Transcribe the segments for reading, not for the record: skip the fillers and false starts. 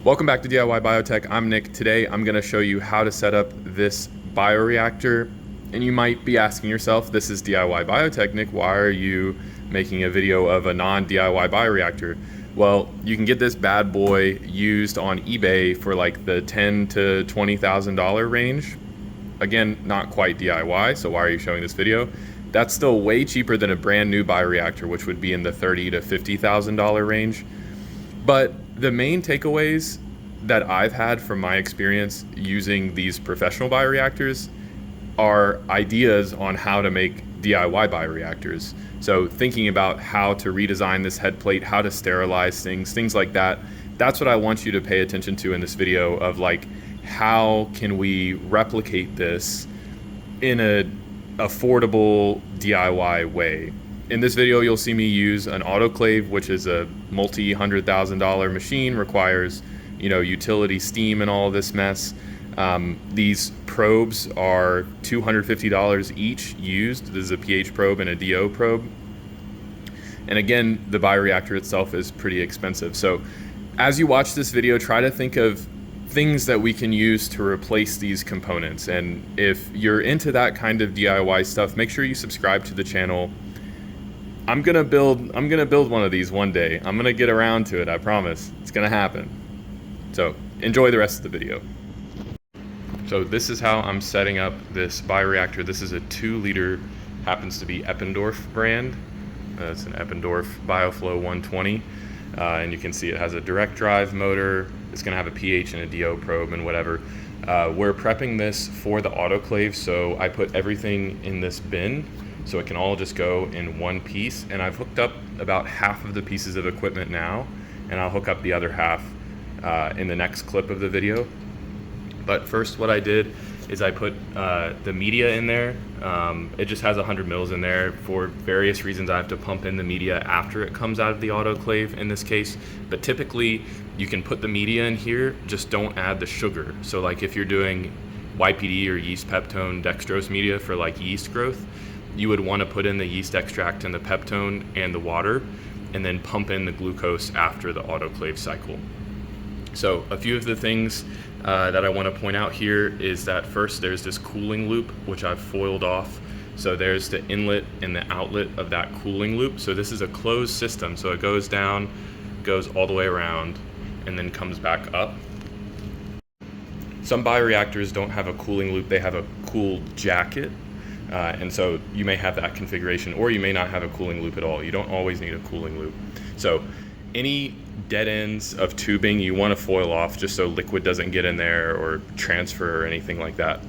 Welcome back to DIY Biotech. I'm Nick. Today I'm going to show you how to set up this bioreactor. And you might be asking yourself, this is DIY Biotech, Nick, why are you making a video of a non-DIY bioreactor? Well, you can get this bad boy used on eBay for like the $10,000 to $20,000 range. Again, not quite DIY, so why are you showing this video? That's still way cheaper than a brand new bioreactor, which would be in the $30,000 to $50,000 range. But the main takeaways that I've had from my experience using these professional bioreactors are ideas on how to make DIY bioreactors. So thinking about how to redesign this head plate, how to sterilize things like that. That's what I want you to pay attention to in this video of like, how can we replicate this in a affordable DIY way? In this video, you'll see me use an autoclave, which is a multi-$100,000 machine, requires, utility steam and all of this mess. These probes are $250 each used. This is a pH probe and a DO probe. And again, the bioreactor itself is pretty expensive. So as you watch this video, try to think of things that we can use to replace these components. And if you're into that kind of DIY stuff, make sure you subscribe to the channel. I'm gonna build one of these one day. I'm gonna get around to it, I promise. It's gonna happen. So enjoy the rest of the video. So this is how I'm setting up this bioreactor. This is a 2-liter, happens to be Eppendorf brand. It's an Eppendorf BioFlow 120. And you can see it has a direct drive motor. It's gonna have a pH and a DO probe and whatever. We're prepping this for the autoclave, so I put everything in this bin so it can all just go in one piece. And I've hooked up about half of the pieces of equipment now, and I'll hook up the other half in the next clip of the video. But first what I did is I put the media in there. It just has 100 mils in there. For various reasons I have to pump in the media after it comes out of the autoclave in this case. But typically you can put the media in here, just don't add the sugar. So like if you're doing YPD or yeast peptone dextrose media for like yeast growth, you would want to put in the yeast extract and the peptone and the water, and then pump in the glucose after the autoclave cycle. So a few of the things that I want to point out here is that first there's this cooling loop, which I've foiled off. So there's the inlet and the outlet of that cooling loop. So this is a closed system. So it goes down, goes all the way around, and then comes back up. Some bioreactors don't have a cooling loop, they have a cool jacket. And so you may have that configuration, or you may not have a cooling loop at all. You don't always need a cooling loop. So any dead ends of tubing you want to foil off just so liquid doesn't get in there or transfer or anything like that.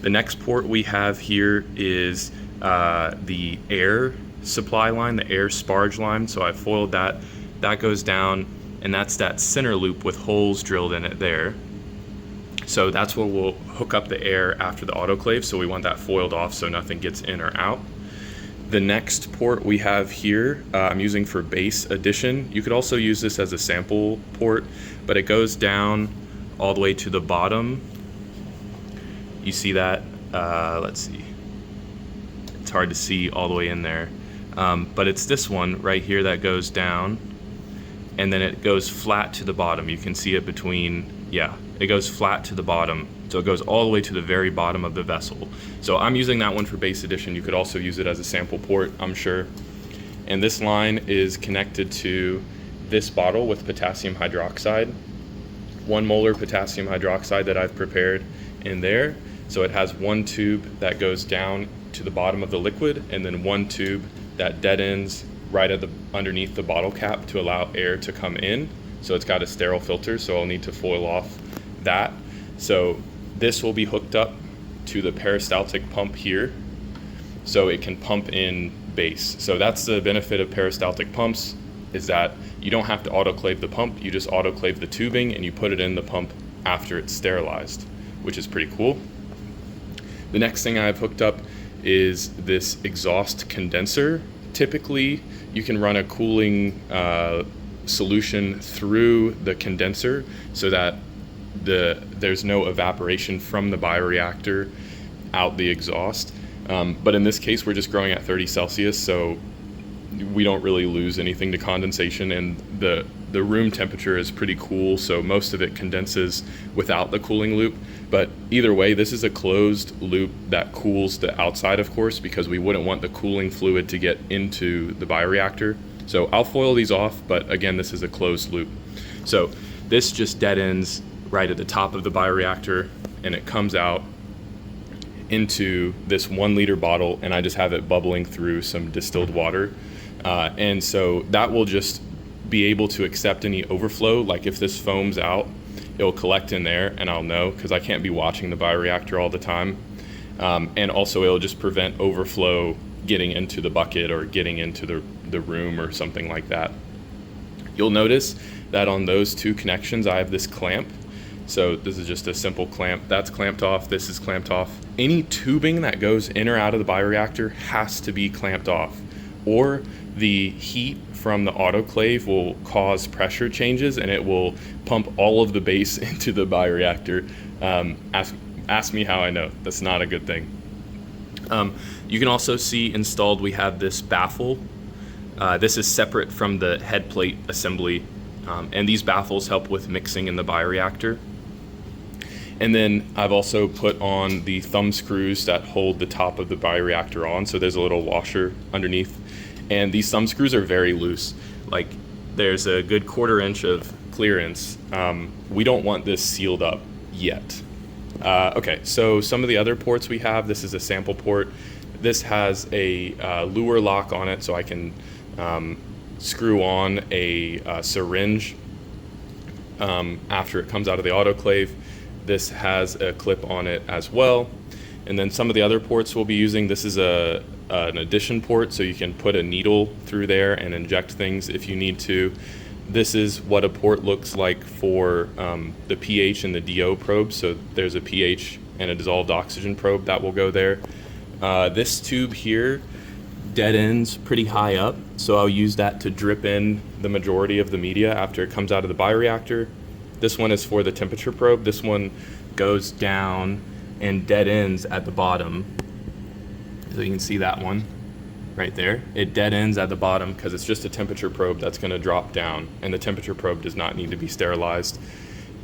The next port we have here is the air supply line, the air sparge line. So I foiled that. That goes down, and that's that center loop with holes drilled in it there. So that's where we'll hook up the air after the autoclave. So we want that foiled off so nothing gets in or out. The next port we have here, I'm using for base addition. You could also use this as a sample port, but it goes down all the way to the bottom. You see that? Let's see. It's hard to see all the way in there. But it's this one right here that goes down, and then it goes flat to the bottom. You can see it between, it goes flat to the bottom. So it goes all the way to the very bottom of the vessel. So I'm using that one for base addition. You could also use it as a sample port, I'm sure. And this line is connected to this bottle with potassium hydroxide. 1 molar potassium hydroxide that I've prepared in there. So it has one tube that goes down to the bottom of the liquid, and then one tube that dead ends right at underneath the bottle cap to allow air to come in. So it's got a sterile filter, so I'll need to foil off that. So this will be hooked up to the peristaltic pump here, so it can pump in base. So that's the benefit of peristaltic pumps, is that you don't have to autoclave the pump, you just autoclave the tubing and you put it in the pump after it's sterilized, which is pretty cool. The next thing I've hooked up is this exhaust condenser. Typically, you can run a cooling solution through the condenser so that there's no evaporation from the bioreactor out the exhaust. But in this case, we're just growing at 30 Celsius, so we don't really lose anything to condensation, and the room temperature is pretty cool, so most of it condenses without the cooling loop. But either way, this is a closed loop that cools the outside, of course, because we wouldn't want the cooling fluid to get into the bioreactor. So I'll foil these off, but again, this is a closed loop. So this just dead ends right at the top of the bioreactor, and it comes out into this 1 liter bottle, and I just have it bubbling through some distilled water. And so that will just be able to accept any overflow. Like if this foams out, it'll collect in there, and I'll know, because I can't be watching the bioreactor all the time. And also it'll just prevent overflow getting into the bucket or getting into the room or something like that. You'll notice that on those 2 connections, I have this clamp. So this is just a simple clamp. That's clamped off, this is clamped off. Any tubing that goes in or out of the bioreactor has to be clamped off, or the heat from the autoclave will cause pressure changes and it will pump all of the base into the bioreactor. Ask me how I know. That's not a good thing. You can also see installed we have this baffle. This is separate from the head plate assembly, and these baffles help with mixing in the bioreactor. And then I've also put on the thumb screws that hold the top of the bioreactor on, so there's a little washer underneath. And these thumb screws are very loose. Like there's a good 1/4 inch of clearance. We don't want this sealed up yet. Okay, so some of the other ports we have, this is a sample port. This has a lure lock on it, so I can screw on a syringe after it comes out of the autoclave. This has a clip on it as well. And then some of the other ports we'll be using, this is an addition port, so you can put a needle through there and inject things if you need to. This is what a port looks like for the pH and the DO probe. So there's a pH and a dissolved oxygen probe that will go there. This tube here dead ends pretty high up, so I'll use that to drip in the majority of the media after it comes out of the bioreactor. This one is for the temperature probe. This one goes down and dead ends at the bottom. So you can see that one right there. It dead ends at the bottom because it's just a temperature probe that's going to drop down, and the temperature probe does not need to be sterilized.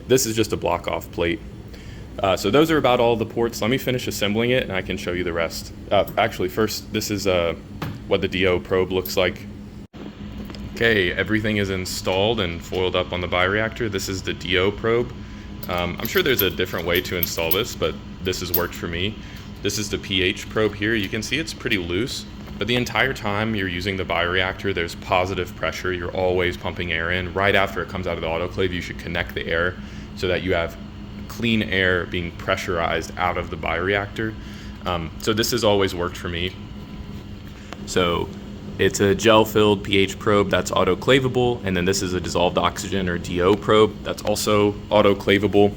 This is just a block off plate. So those are about all the ports. Let me finish assembling it and I can show you the rest. Actually, first, this is what the DO probe looks like. Okay, everything is installed and foiled up on the bioreactor. This is the DO probe. I'm sure there's a different way to install this, but this has worked for me. This is the pH probe here. You can see it's pretty loose, but the entire time you're using the bioreactor, there's positive pressure. You're always pumping air in. Right after it comes out of the autoclave, you should connect the air so that you have clean air being pressurized out of the bioreactor. So this has always worked for me. So it's a gel-filled pH probe that's autoclavable, and then this is a dissolved oxygen or DO probe that's also autoclavable.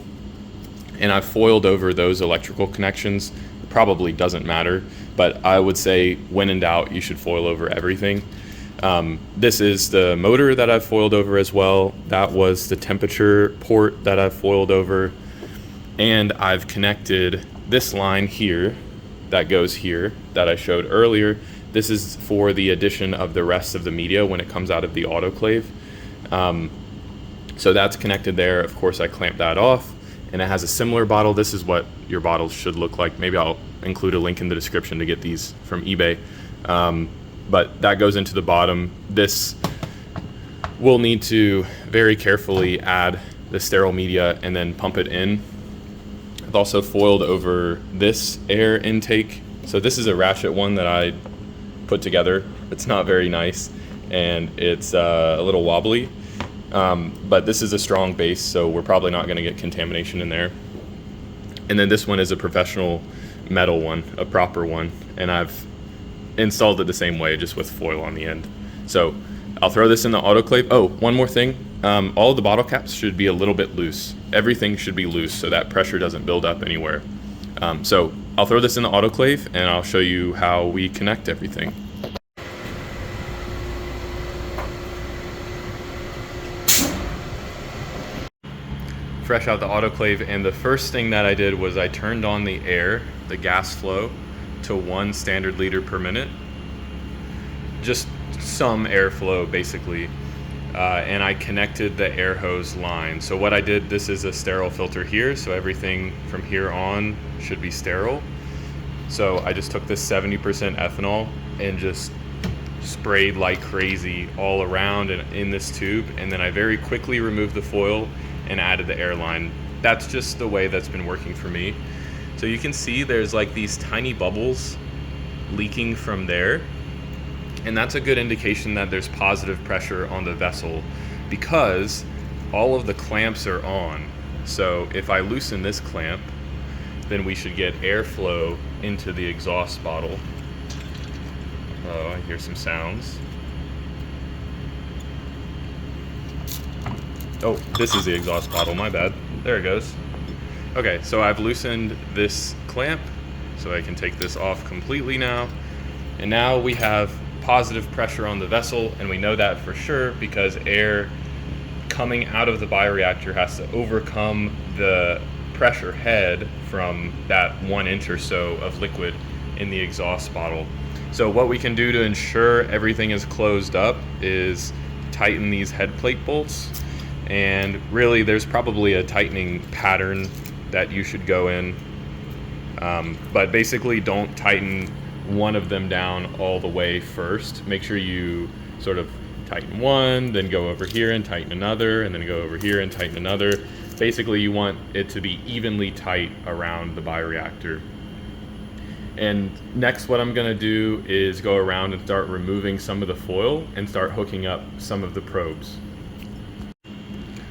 And I've foiled over those electrical connections. It probably doesn't matter, but I would say when in doubt, you should foil over everything. This is the motor that I've foiled over as well. That was the temperature port that I've foiled over. And I've connected this line here that goes here that I showed earlier. This is for the addition of the rest of the media when it comes out of the autoclave. So that's connected there. Of course, I clamped that off, and it has a similar bottle. This is what your bottles should look like. Maybe I'll include a link in the description to get these from eBay. But that goes into the bottom. This will need to very carefully add the sterile media and then pump it in. I've also foiled over this air intake. So this is a ratchet one that I put together. It's not very nice, and it's a little wobbly, but this is a strong base, so we're probably not going to get contamination in there. And then this one is a professional metal one, a proper one, and I've installed it the same way, just with foil on the end. So I'll throw this in the autoclave. Oh, one more thing. All of the bottle caps should be a little bit loose. Everything should be loose so that pressure doesn't build up anywhere. So I'll throw this in the autoclave and I'll show you how we connect everything. Fresh out the autoclave, and the first thing that I did was I turned on the air, the gas flow, to 1 standard liter per minute, just some airflow basically. And I connected the air hose line. So what I did, this is a sterile filter here, so everything from here on should be sterile. So I just took this 70% ethanol and just sprayed like crazy all around and in this tube, and then I very quickly removed the foil and added the air line. That's just the way that's been working for me. So you can see there's like these tiny bubbles leaking from there, and that's a good indication that there's positive pressure on the vessel because all of the clamps are on. So if I loosen this clamp, then we should get airflow into the exhaust bottle. Oh, I hear some sounds. Oh, this is the exhaust bottle, my bad. There it goes. Okay, so I've loosened this clamp, so I can take this off completely now. And now we have positive pressure on the vessel, and we know that for sure because air coming out of the bioreactor has to overcome the pressure head from that 1 inch or so of liquid in the exhaust bottle. So what we can do to ensure everything is closed up is tighten these head plate bolts. And really there's probably a tightening pattern that you should go in. But basically don't tighten one of them down all the way first. Make sure you sort of tighten one, then go over here and tighten another, and then go over here and tighten another. Basically you want it to be evenly tight around the bioreactor. And next what I'm gonna do is go around and start removing some of the foil and start hooking up some of the probes.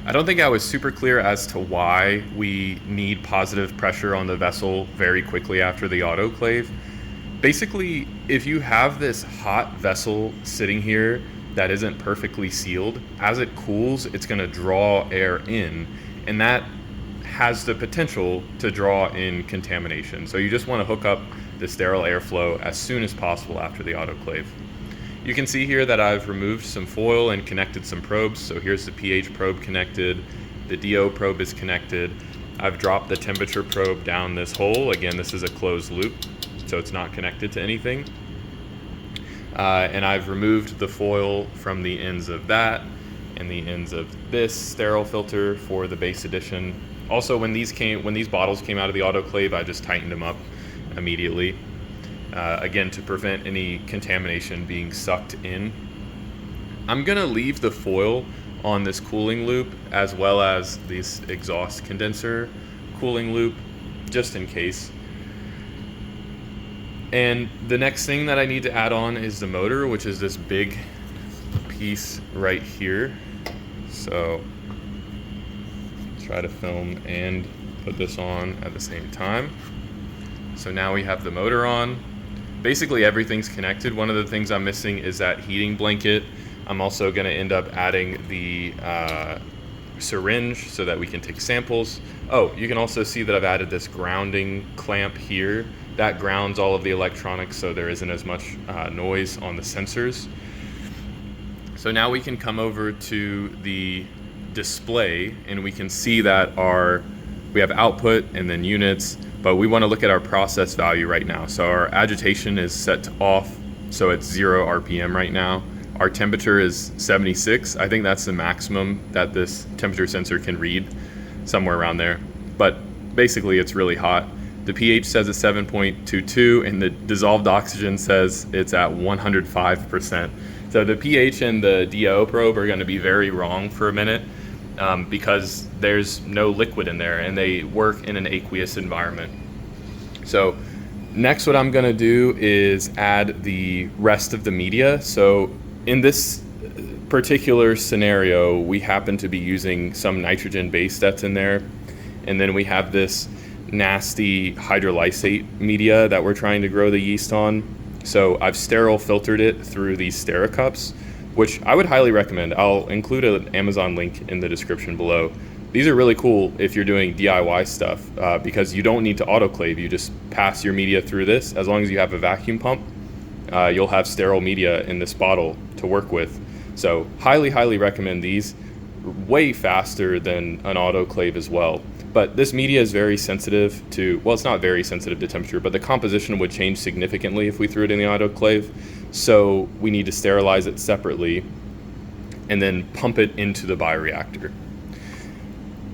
I don't think I was super clear as to why we need positive pressure on the vessel very quickly after the autoclave. Basically, if you have this hot vessel sitting here that isn't perfectly sealed, as it cools, it's gonna draw air in, and that has the potential to draw in contamination. So you just wanna hook up the sterile airflow as soon as possible after the autoclave. You can see here that I've removed some foil and connected some probes. So here's the pH probe connected, the DO probe is connected. I've dropped the temperature probe down this hole. Again, this is a closed loop, so it's not connected to anything. And I've removed the foil from the ends of that and the ends of this sterile filter for the base edition. Also, when these bottles came out of the autoclave, I just tightened them up immediately. Again, to prevent any contamination being sucked in. I'm gonna leave the foil on this cooling loop as well as this exhaust condenser cooling loop, just in case. And the next thing that I need to add on is the motor, which is this big piece right here. So try to film and put this on at the same time. So now we have the motor on. Basically everything's connected. One of the things I'm missing is that heating blanket. I'm also going to end up adding the syringe so that we can take samples. Oh, you can also see that I've added this grounding clamp here. That grounds all of the electronics so there isn't as much noise on the sensors. So now we can come over to the display and we can see that we have output and then units, but we want to look at our process value right now. So our agitation is set to off, so it's 0 RPM right now. Our temperature is 76. I think that's the maximum that this temperature sensor can read, somewhere around there. But basically it's really hot. The pH says it's 7.22 and the dissolved oxygen says it's at 105%. So the pH and the DO probe are going to be very wrong for a minute because there's no liquid in there and they work in an aqueous environment. So next what I'm going to do is add the rest of the media. So in this particular scenario, we happen to be using some nitrogen base that's in there. And then we have this nasty hydrolysate media that we're trying to grow the yeast on. So I've sterile filtered it through these SteriCups, which I would highly recommend. I'll include an Amazon link in the description below. These are really cool if you're doing DIY stuff because you don't need to autoclave. You just pass your media through this. As long as you have a vacuum pump, you'll have sterile media in this bottle to work with. So highly, highly recommend these. Way faster than an autoclave as well. But this media is very sensitive to, well, it's not very sensitive to temperature, but the composition would change significantly if we threw it in the autoclave. So we need to sterilize it separately and then pump it into the bioreactor.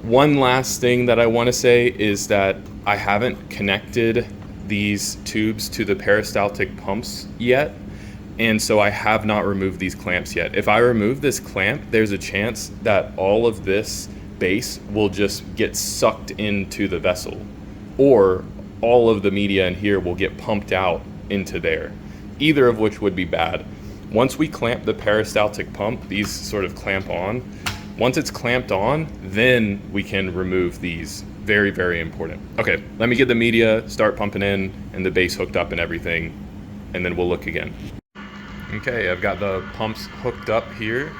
One last thing that I want to say is that I haven't connected these tubes to the peristaltic pumps yet, and so I have not removed these clamps yet. If I remove this clamp, there's a chance that all of this base will just get sucked into the vessel, or all of the media in here will get pumped out into there, either of which would be bad. Once we clamp the peristaltic pump, these sort of clamp on. Once it's clamped on, then we can remove these. Very, very important. Okay, let me get the media, start pumping in, and the base hooked up and everything, and then we'll look again. Okay, I've got the pumps hooked up here.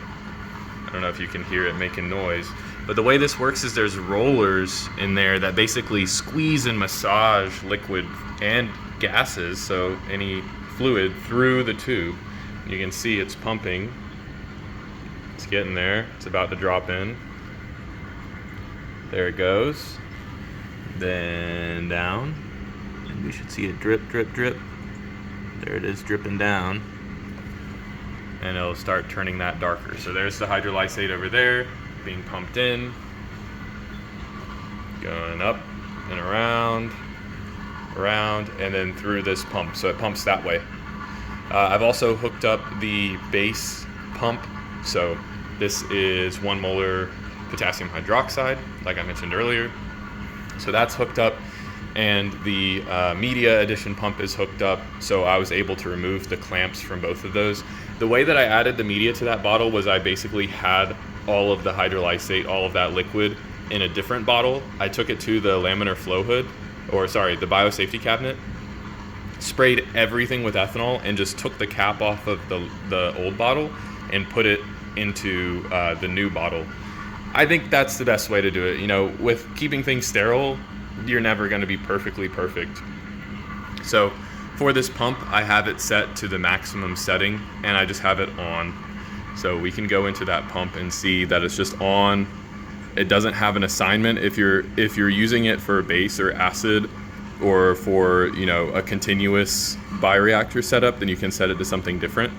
I don't know if you can hear it making noise, but the way this works is there's rollers in there that basically squeeze and massage liquid and gases, so any fluid, through the tube. You can see it's pumping. It's getting there. It's about to drop in. There it goes. Then down. And we should see it drip, drip, drip. There it is, dripping down. And it'll start turning that darker. So there's the hydrolysate over there, being pumped in. Going up and around, and then through this pump. So it pumps that way. I've also hooked up the base pump. So this is 1 molar potassium hydroxide, like I mentioned earlier. So that's hooked up, and the media addition pump is hooked up, so I was able to remove the clamps from both of those. The way that I added the media to that bottle was I basically had all of the hydrolysate, all of that liquid, in a different bottle. I took it to the laminar flow hood, the biosafety cabinet, sprayed everything with ethanol, and just took the cap off of the old bottle and put it into the new bottle. I think that's the best way to do it. You know, with keeping things sterile, you're never going to be perfectly perfect. So for this pump, I have it set to the maximum setting, and I just have it on. So we can go into that pump and see that it's just on. It doesn't have an assignment. If you're using it for base or acid, or for, you know, a continuous bioreactor setup, then you can set it to something different.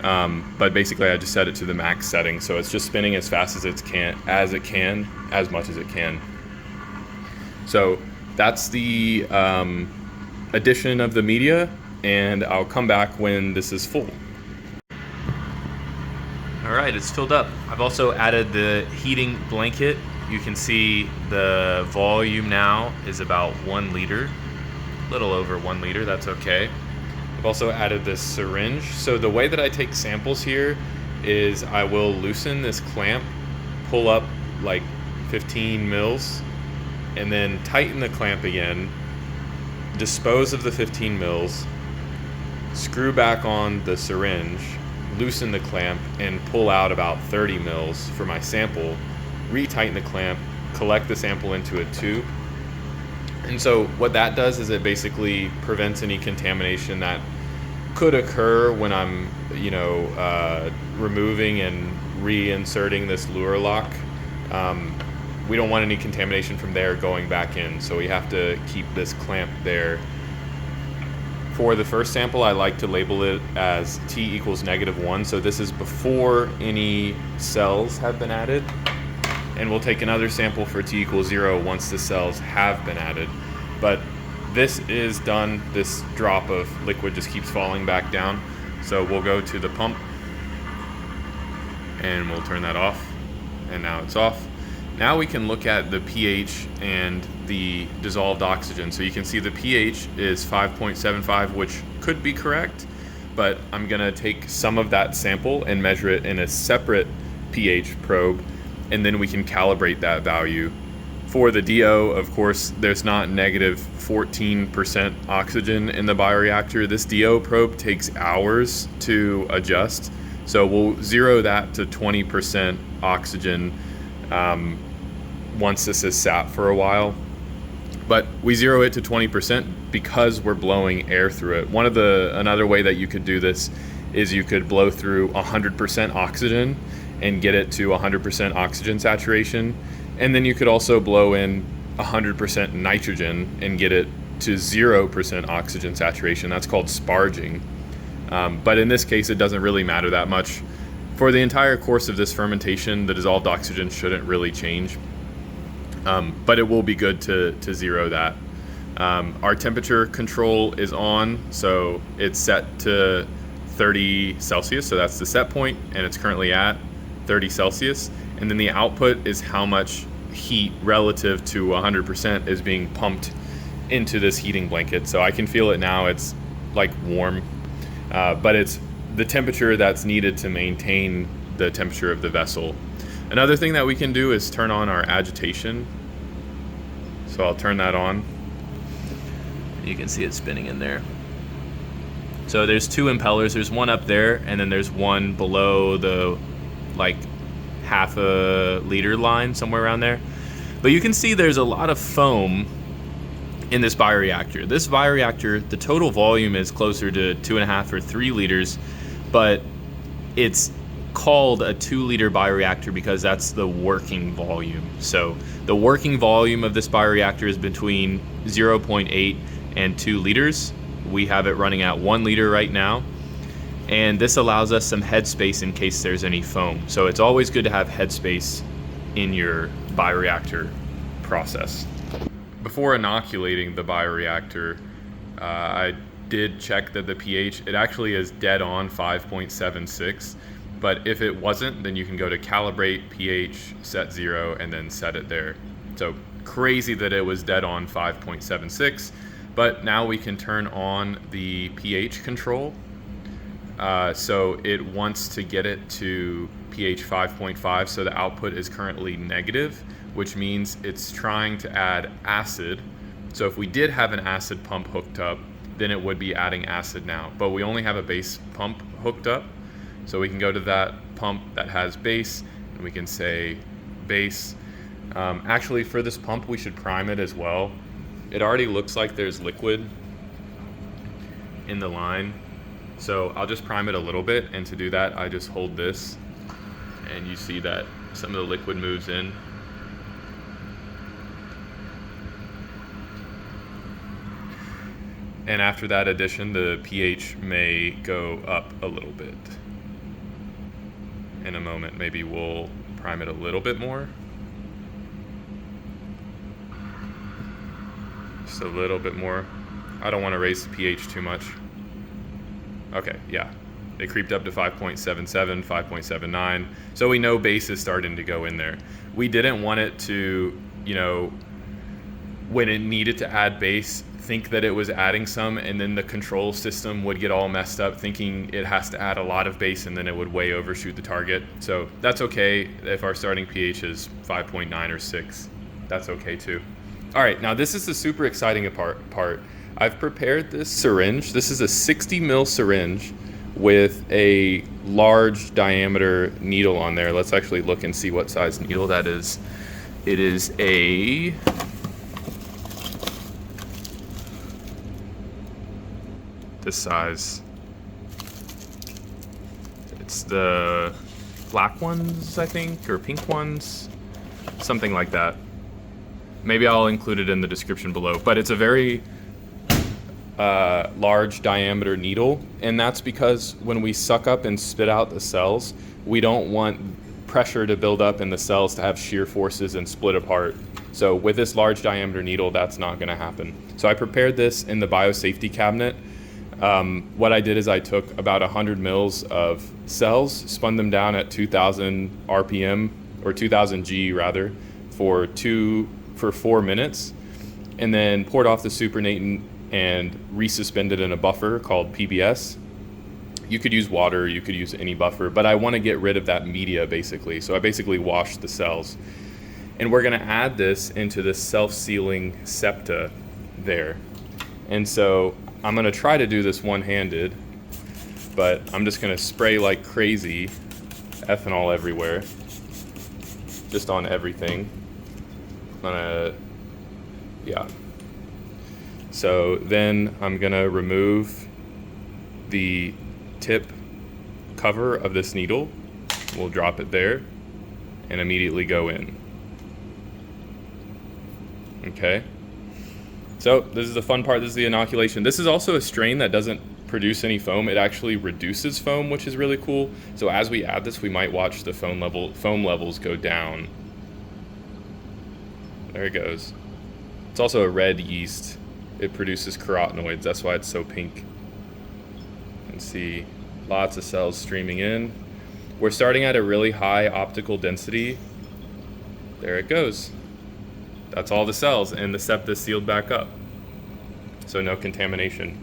But basically I just set it to the max setting, so it's just spinning as fast as it can, as much as it can. So that's the addition of the media, and I'll come back when this is full. All right, it's filled up. I've also added the heating blanket. You can see the volume now is about 1 liter, a little over 1 liter, that's okay. I've also added this syringe. So the way that I take samples here is I will loosen this clamp, pull up like 15 mils, and then tighten the clamp again, dispose of the 15 mils, screw back on the syringe, loosen the clamp, and pull out about 30 mils for my sample, retighten the clamp, collect the sample into a tube. And so what that does is it basically prevents any contamination that could occur when I'm, removing and reinserting this lure lock. We don't want any contamination from there going back in, so we have to keep this clamp there. For the first sample, I like to label it as T equals -1, so this is before any cells have been added. And we'll take another sample for T equals 0 once the cells have been added. But this is done. This drop of liquid just keeps falling back down. So we'll go to the pump and we'll turn that off. And now it's off. Now we can look at the pH and the dissolved oxygen. So you can see the pH is 5.75, which could be correct, but I'm gonna take some of that sample and measure it in a separate pH probe, and then we can calibrate that value. For the DO, of course, there's not negative 14% oxygen in the bioreactor. This DO probe takes hours to adjust. So we'll zero that to 20% oxygen once this is sat for a while. But we zero it to 20% because we're blowing air through it. Another way that you could do this is you could blow through 100% oxygen and get it to 100% oxygen saturation. And then you could also blow in 100% nitrogen and get it to 0% oxygen saturation. That's called sparging. But in this case, it doesn't really matter that much. For the entire course of this fermentation, the dissolved oxygen shouldn't really change, but it will be good to zero that. Our temperature control is on, so it's set to 30 Celsius, so that's the set point, and it's currently at 30 Celsius. And then the output is how much heat relative to 100% is being pumped into this heating blanket. So I can feel it now, it's like warm, but it's the temperature that's needed to maintain the temperature of the vessel. Another thing that we can do is turn on our agitation. So I'll turn that on. You can see it spinning in there. So there's two impellers. There's one up there, and then there's one below the like half a liter line, somewhere around there. But you can see there's a lot of foam in this bioreactor. This bioreactor, the total volume is closer to 2.5 or 3 liters, but it's called a 2-liter bioreactor because that's the working volume. So the working volume of this bioreactor is between 0.8 and 2 liters. We have it running at 1 liter right now. And this allows us some headspace in case there's any foam. So it's always good to have headspace in your bioreactor process. Before inoculating the bioreactor, I did check that the pH, it actually is dead on 5.76, but if it wasn't, then you can go to calibrate pH, set 0, and then set it there. So crazy that it was dead on 5.76, but now we can turn on the pH control. So it wants to get it to pH 5.5, so the output is currently negative, which means it's trying to add acid. So if we did have an acid pump hooked up, then it would be adding acid now. But we only have a base pump hooked up. So we can go to that pump that has base, and we can say base. Actually, for this pump, we should prime it as well. It already looks like there's liquid in the line. So I'll just prime it a little bit, and to do that, I just hold this, and you see that some of the liquid moves in. And after that addition, the pH may go up a little bit. In a moment, maybe we'll prime it a little bit more. Just a little bit more. I don't want to raise the pH too much. Okay, yeah. It creeped up to 5.77, 5.79. So we know base is starting to go in there. We didn't want it to, when it needed to add base, think that it was adding some, and then the control system would get all messed up thinking it has to add a lot of base, and then it would way overshoot the target. So that's okay if our starting pH is 5.9 or 6. That's okay too. All right, now this is the super exciting part. I've prepared this syringe. This is a 60 ml syringe with a large diameter needle on there. Let's actually look and see what size needle that is. It is a this size. It's the black ones, I think, or pink ones, something like that. Maybe I'll include it in the description below, but it's a very large diameter needle, and that's because when we suck up and spit out the cells, we don't want pressure to build up in the cells to have shear forces and split apart. So with this large diameter needle, that's not going to happen. So I prepared this in the biosafety cabinet. What I did is I took about 100 mils of cells, spun them down at 2000 RPM, or 2000 G rather, for 4 minutes, and then poured off the supernatant and resuspended in a buffer called PBS. You could use water, you could use any buffer, but I want to get rid of that media basically. So I basically washed the cells. And we're going to add this into the self-sealing septa there. And so I'm going to try to do this one-handed, but I'm just going to spray like crazy ethanol everywhere, just on everything. Yeah. So then I'm gonna remove the tip cover of this needle. We'll drop it there and immediately go in. Okay. So this is the fun part. This is the inoculation. This is also a strain that doesn't produce any foam. It actually reduces foam, which is really cool. So as we add this, we might watch the foam levels go down. There it goes. It's also a red yeast. It produces carotenoids. That's why it's so pink. You can see lots of cells streaming in. We're starting at a really high optical density. There it goes. That's all the cells, and the septa is sealed back up. So no contamination.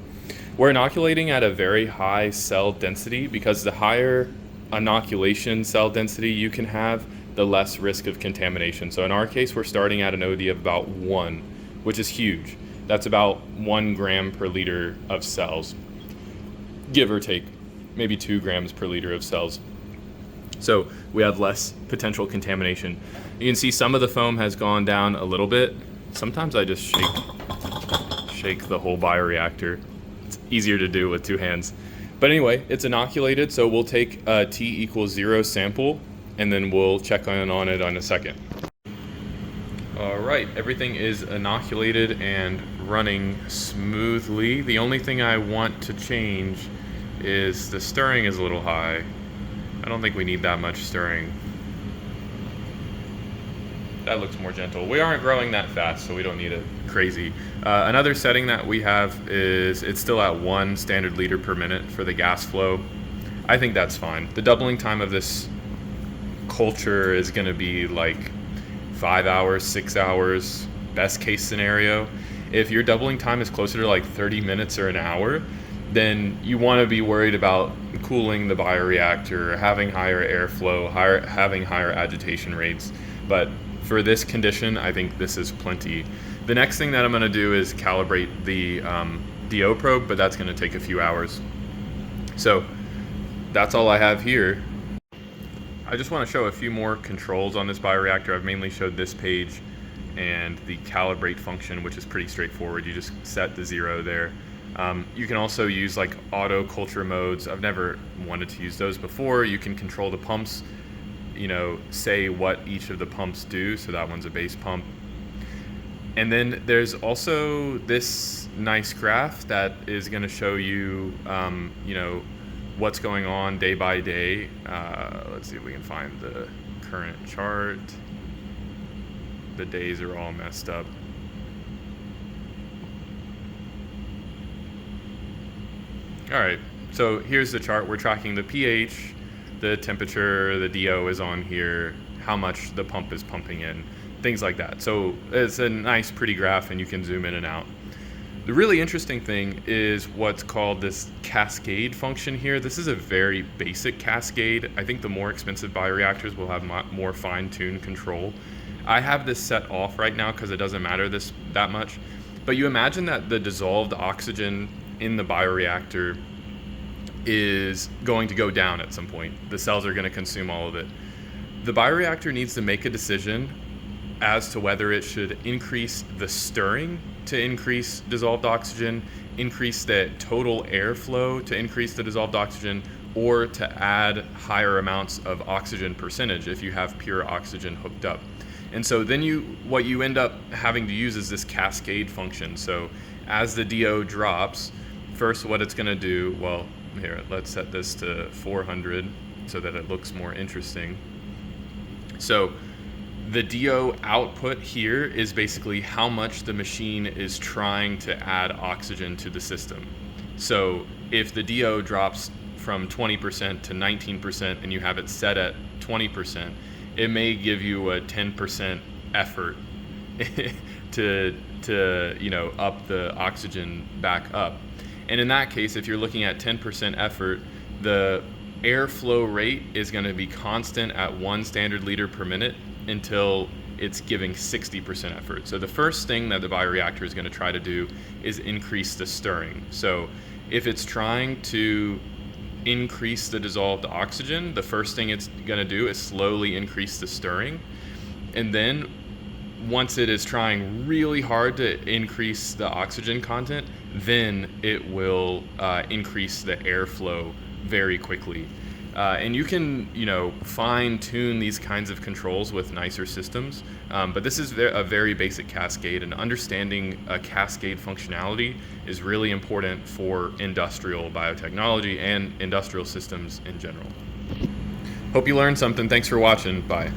We're inoculating at a very high cell density because the higher inoculation cell density you can have, the less risk of contamination. So in our case, we're starting at an OD of about 1, which is huge. That's about 1 gram per liter of cells, give or take, maybe 2 grams per liter of cells. So we have less potential contamination. You can see some of the foam has gone down a little bit. Sometimes I just shake the whole bioreactor. It's easier to do with 2 hands. But anyway, it's inoculated, so we'll take a T=0 sample, and then we'll check on it in a second. All right, everything is inoculated and running smoothly. The only thing I want to change is the stirring is a little high. I don't think we need that much stirring. That looks more gentle. We aren't growing that fast, so we don't need it crazy. Another setting that we have is it's still at 1 standard liter per minute for the gas flow. I think that's fine. The doubling time of this culture is going to be like 5 hours, 6 hours, best case scenario. If your doubling time is closer to like 30 minutes or an hour, then you want to be worried about cooling the bioreactor, having higher airflow, having higher agitation rates. But for this condition, I think this is plenty. The next thing that I'm going to do is calibrate the DO probe, but that's going to take a few hours. So that's all I have here. I just want to show a few more controls on this bioreactor. I've mainly showed this page and the calibrate function, which is pretty straightforward. You just set the 0 there. You can also use like auto culture modes. I've never wanted to use those before. You can control the pumps, say what each of the pumps do. So that one's a base pump. And then there's also this nice graph that is going to show you, what's going on day by day. Let's see if we can find the current chart. The days are all messed up. All right, so here's the chart. We're tracking the pH, the temperature, the DO is on here, how much the pump is pumping in, things like that. So it's a nice, pretty graph, and you can zoom in and out. The really interesting thing is what's called this cascade function here. This is a very basic cascade. I think the more expensive bioreactors will have more fine-tuned control. I have this set off right now because it doesn't matter that much. But you imagine that the dissolved oxygen in the bioreactor is going to go down at some point. The cells are going to consume all of it. The bioreactor needs to make a decision as to whether it should increase the stirring to increase dissolved oxygen, increase the total airflow to increase the dissolved oxygen, or to add higher amounts of oxygen percentage if you have pure oxygen hooked up. And so then what you end up having to use is this cascade function. So as the DO drops, first what it's going to do, well, here, let's set this to 400 so that it looks more interesting. So the DO output here is basically how much the machine is trying to add oxygen to the system. So if the DO drops from 20% to 19% and you have it set at 20%, it may give you a 10% effort to up the oxygen back up. And in that case, if you're looking at 10% effort, the airflow rate is going to be constant at 1 standard liter per minute until it's giving 60% effort. So the first thing that the bioreactor is going to try to do is increase the stirring. So if it's trying to increase the dissolved oxygen, the first thing it's going to do is slowly increase the stirring. And then once it is trying really hard to increase the oxygen content, then it will increase the airflow very quickly. And you can, fine tune these kinds of controls with nicer systems. But this is a very basic cascade, and understanding a cascade functionality is really important for industrial biotechnology and industrial systems in general. Hope you learned something. Thanks for watching. Bye.